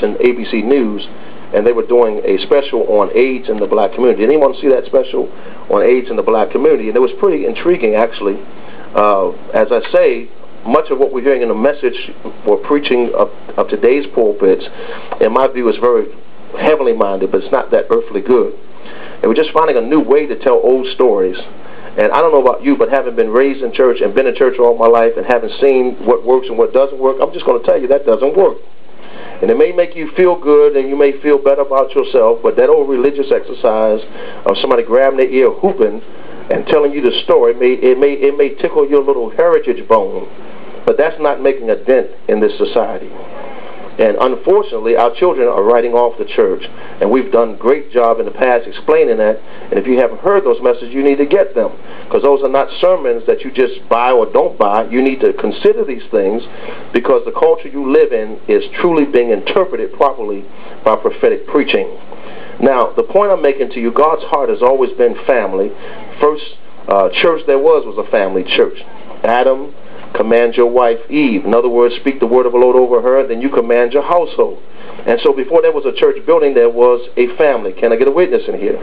ABC News, and they were doing a special on AIDS in the black community. Did anyone see that special on AIDS in the black community? And it was pretty intriguing, actually. As I say, much of what we're hearing in the message or preaching of today's pulpits, in my view, is very heavenly minded, but it's not that earthly good. And we're just finding a new way to tell old stories. And I don't know about you, but having been raised in church and been in church all my life and having seen what works and what doesn't work, I'm just going to tell you that doesn't work. And it may make you feel good and you may feel better about yourself, but that old religious exercise of somebody grabbing their ear, hooping, and telling you the story, it may tickle your little heritage bone, but that's not making a dent in this society. And unfortunately, our children are writing off the church, and we've done a great job in the past explaining that. And if you haven't heard those messages, you need to get them, because those are not sermons that you just buy or don't buy. You need to consider these things, because the culture you live in is truly being interpreted properly by prophetic preaching. Now, the point I'm making to you, God's heart has always been family. First church there was a family church. Adam, command your wife Eve. In other words, speak the word of the Lord over her, then you command your household. And so before there was a church building, there was a family. Can I get a witness in here?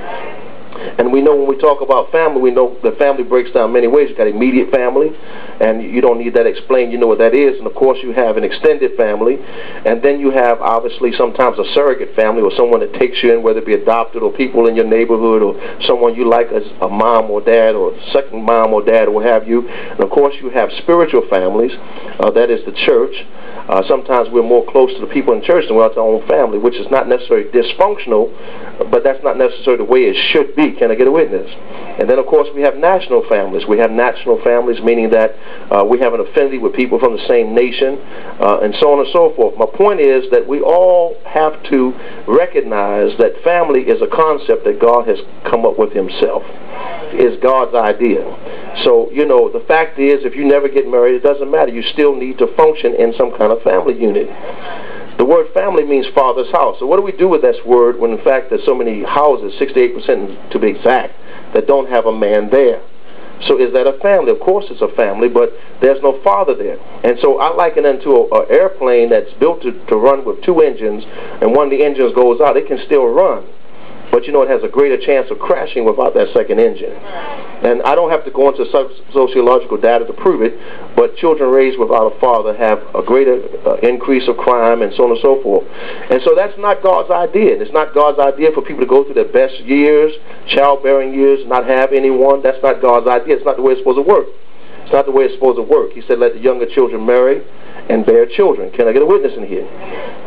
And we know when we talk about family, we know that family breaks down many ways. You've got immediate family, and you don't need that explained. You know what that is. And of course you have an extended family, and then you have obviously sometimes a surrogate family, or someone that takes you in, whether it be adopted or people in your neighborhood, or someone you like as a mom or dad, or second mom or dad, or what have you. And of course you have spiritual families, that is the church. Sometimes we're more close to the people in church than we are to our own family, which is not necessarily dysfunctional, but that's not necessarily the way it should be. Can I get a witness? And then, of course, we have national families. We have national families, meaning that we have an affinity with people from the same nation, and so on and so forth. My point is that we all have to recognize that family is a concept that God has come up with himself. Is God's idea. So, you know, the fact is, if you never get married, it doesn't matter. You still need to function in some kind of family unit. The word family means father's house. So what do we do with this word when, in fact, there's so many houses, 68% to be exact, that don't have a man there? So is that a family? Of course it's a family, but there's no father there. And so I liken it to an airplane that's built to run with two engines, and one of the engines goes out. It can still run, but you know it has a greater chance of crashing without that second engine. And I don't have to go into sociological data to prove it, but children raised without a father have a greater increase of crime and so on and so forth. And so that's not God's idea. It's not God's idea for people to go through their best years, childbearing years, not have anyone. That's not God's idea. It's not the way it's supposed to work. It's not the way it's supposed to work. He said, let the younger children marry and bear children. Can I get a witness in here?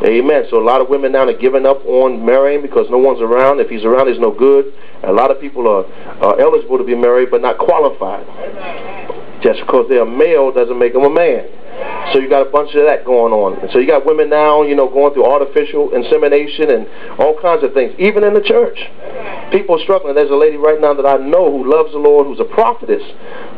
Amen. So a lot of women now are giving up on marrying because no one's around. If he's around, he's no good. And a lot of people are eligible to be married but not qualified. Just because they're a male doesn't make them a man. So you got a bunch of that going on. And so you got women now, you know, going through artificial insemination and all kinds of things, even in the church. People are struggling. There's a lady right now that I know who loves the Lord, who's a prophetess,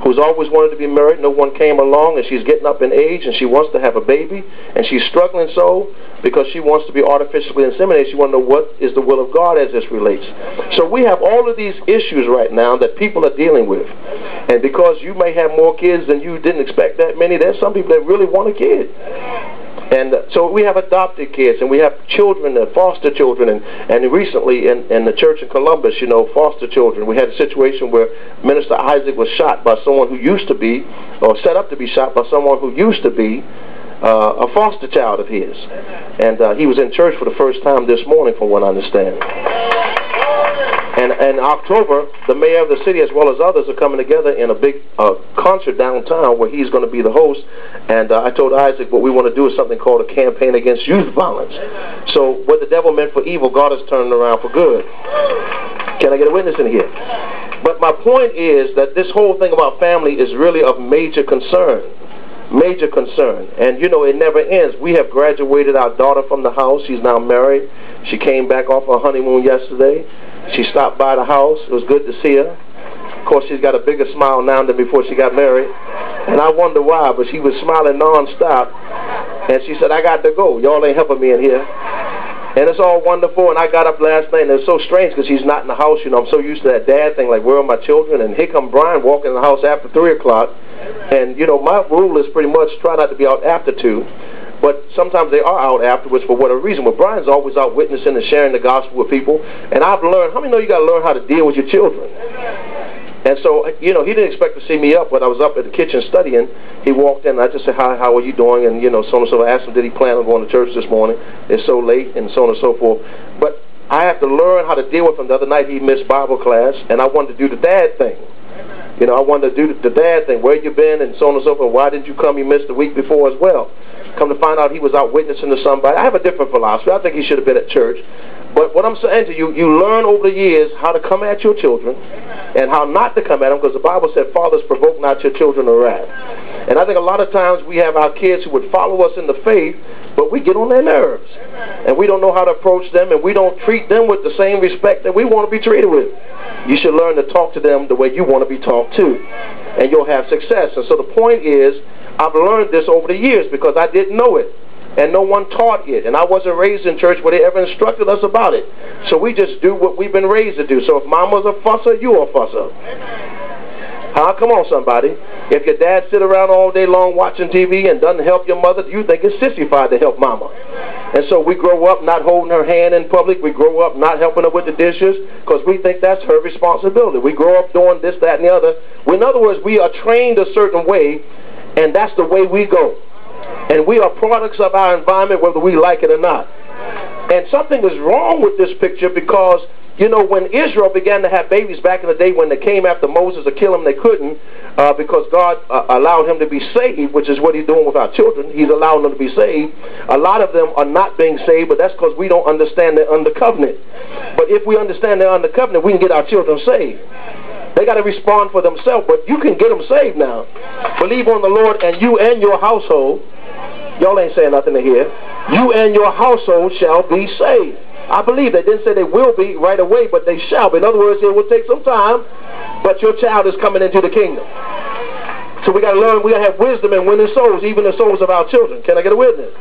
who's always wanted to be married. No one came along, and she's getting up in age, and she wants to have a baby, and she's struggling so because she wants to be artificially inseminated. She wants to know what is the will of God as this relates. So we have all of these issues right now that people are dealing with. And because you may have more kids than you didn't expect that many, there's some people that really want a kid. And so we have adopted kids, and we have children, foster children, and recently in the church in Columbus, you know, foster children. We had a situation where Minister Isaac was shot by someone who used to be, or set up to be shot by someone who used to be a foster child of his. And he was in church for the first time this morning, from what I understand. And in October, the mayor of the city, as well as others, are coming together in a big concert downtown where he's going to be the host. And I told Isaac what we want to do is something called a campaign against youth violence. So what the devil meant for evil, God is turning around for good. Can I get a witness in here? But my point is that this whole thing about family is really of major concern. Major concern. And, you know, it never ends. We have graduated our daughter from the house. She's now married. She came back off her honeymoon yesterday. She stopped by the house. It was good to see her. Of course, she's got a bigger smile now than before she got married. And I wonder why, but she was smiling nonstop. And she said, I got to go. Y'all ain't helping me in here. And it's all wonderful. And I got up last night, and it's so strange because she's not in the house. You know, I'm so used to that dad thing, like, where are my children? And here come Brian walking in the house after 3 o'clock. And, you know, my rule is pretty much try not to be out after 2. but sometimes they are out afterwards for whatever reason. But Brian's always out witnessing and sharing the gospel with people. And I've learned, how many know you got to learn how to deal with your children? And so, you know, he didn't expect to see me up, but I was up at the kitchen studying. He walked in, and I just said, hi, how are you doing? And, you know, so on and so forth. I asked him, did he plan on going to church this morning? It's so late, and so on and so forth. But I have to learn how to deal with him. The other night he missed Bible class, and I wanted to do the dad thing. You know, I wanted to do the dad thing. Where you been, and so on and so forth. Why didn't you come? You missed the week before as well. Come to find out he was out witnessing to somebody. I have a different philosophy. I think he should have been at church. But what I'm saying to you, you learn over the years how to come at your children and how not to come at them, because the Bible said, fathers, provoke not your children to wrath. And I think a lot of times we have our kids who would follow us in the faith, but we get on their nerves. And we don't know how to approach them, and we don't treat them with the same respect that we want to be treated with. You should learn to talk to them the way you want to be talked to, and you'll have success. And so the point is, I've learned this over the years because I didn't know it. And no one taught it. And I wasn't raised in church where they ever instructed us about it. So we just do what we've been raised to do. So if mama's a fusser, you're a fusser. Huh? Come on, somebody. If your dad sit around all day long watching TV and doesn't help your mother, you think it's sissified to help mama. And so we grow up not holding her hand in public. We grow up not helping her with the dishes because we think that's her responsibility. We grow up doing this, that, and the other. In other words, we are trained a certain way, and that's the way we go. And we are products of our environment, whether we like it or not. And something is wrong with this picture because, you know, when Israel began to have babies back in the day when they came after Moses to kill him, they couldn't because God allowed him to be saved, which is what he's doing with our children. He's allowing them to be saved. A lot of them are not being saved, but that's because we don't understand they're under covenant. But if we understand they're under covenant, we can get our children saved. They got to respond for themselves, but you can get them saved now. Believe on the Lord, and you and your household, y'all ain't saying nothing to hear, you and your household shall be saved. I believe they didn't say they will be right away, but they shall be. In other words, it will take some time, but your child is coming into the kingdom. So we got to learn, we got to have wisdom in winning souls, even the souls of our children. Can I get a witness?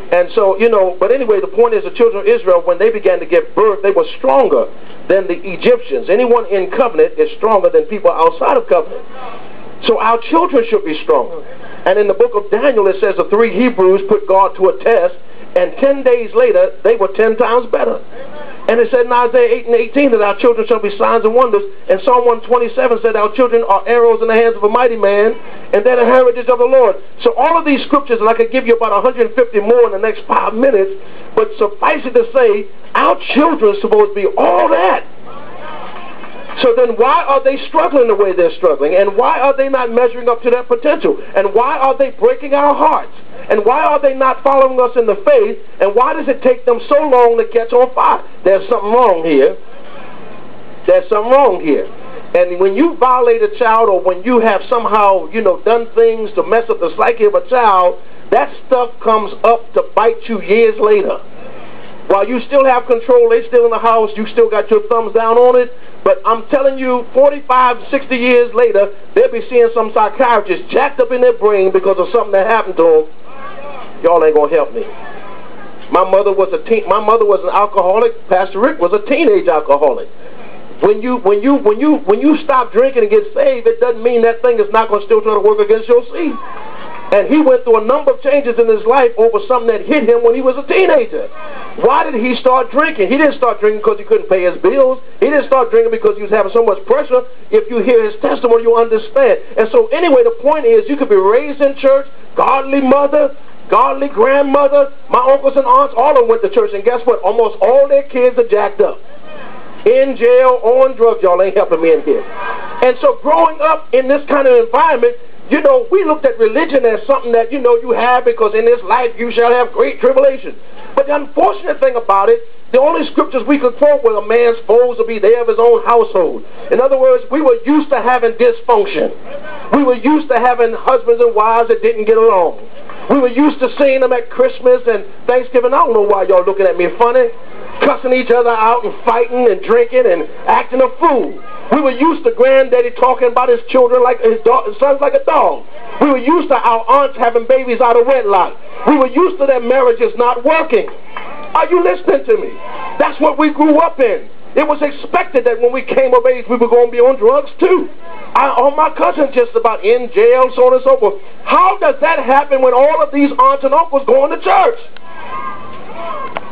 And so, you know, but anyway, the point is the children of Israel, when they began to give birth, they were stronger than the Egyptians. Anyone in covenant is stronger than people outside of covenant. So our children should be stronger. And in the book of Daniel, it says the 3 Hebrews put God to a test, and 10 days later, they were 10 times better. And it said in Isaiah 8 and 18 that our children shall be signs and wonders. And Psalm 127 said our children are arrows in the hands of a mighty man, and they're the heritage of the Lord. So all of these scriptures, and I could give you about 150 more in the next 5 minutes, but suffice it to say, our children are supposed to be all that. So then why are they struggling the way they're struggling? And why are they not measuring up to their potential? And why are they breaking our hearts? And why are they not following us in the faith? And why does it take them so long to catch on fire? There's something wrong here. There's something wrong here. And when you violate a child, or when you have somehow, you know, done things to mess up the psyche of a child, that stuff comes up to bite you years later. While you still have control, they still in the house, you still got your thumbs down on it. But I'm telling you, 45, 60 years later, they'll be seeing some psychiatrists jacked up in their brain because of something that happened to them. Y'all ain't gonna help me. My mother was an alcoholic. Pastor Rick was a teenage alcoholic. When you stop drinking and get saved, it doesn't mean that thing is not gonna still try to work against your seed. And he went through a number of changes in his life over something that hit him when he was a teenager. Why did he start drinking? He didn't start drinking because he couldn't pay his bills. He didn't start drinking because he was having so much pressure. If you hear his testimony, you understand. And so anyway, the point is, you could be raised in church, godly mother, godly grandmother. My uncles and aunts, all of them went to church, and guess what? Almost all their kids are jacked up. In jail, on drugs. Y'all ain't helping me in here. And so growing up in this kind of environment, you know, we looked at religion as something that, you know, you have because in this life you shall have great tribulation. But the unfortunate thing about it, the only scriptures we could quote were a man's foes will be there of his own household. In other words, we were used to having dysfunction. We were used to having husbands and wives that didn't get along. We were used to seeing them at Christmas and Thanksgiving. I don't know why y'all looking at me funny. Cussing each other out and fighting and drinking and acting a fool. We were used to granddaddy talking about his children like his sons like a dog. We were used to our aunts having babies out of wedlock. We were used to their marriages not working. Are you listening to me? That's what we grew up in. It was expected that when we came of age, we were going to be on drugs too. All my cousins just about in jail, so on and so forth. How does that happen when all of these aunts and uncles going to church?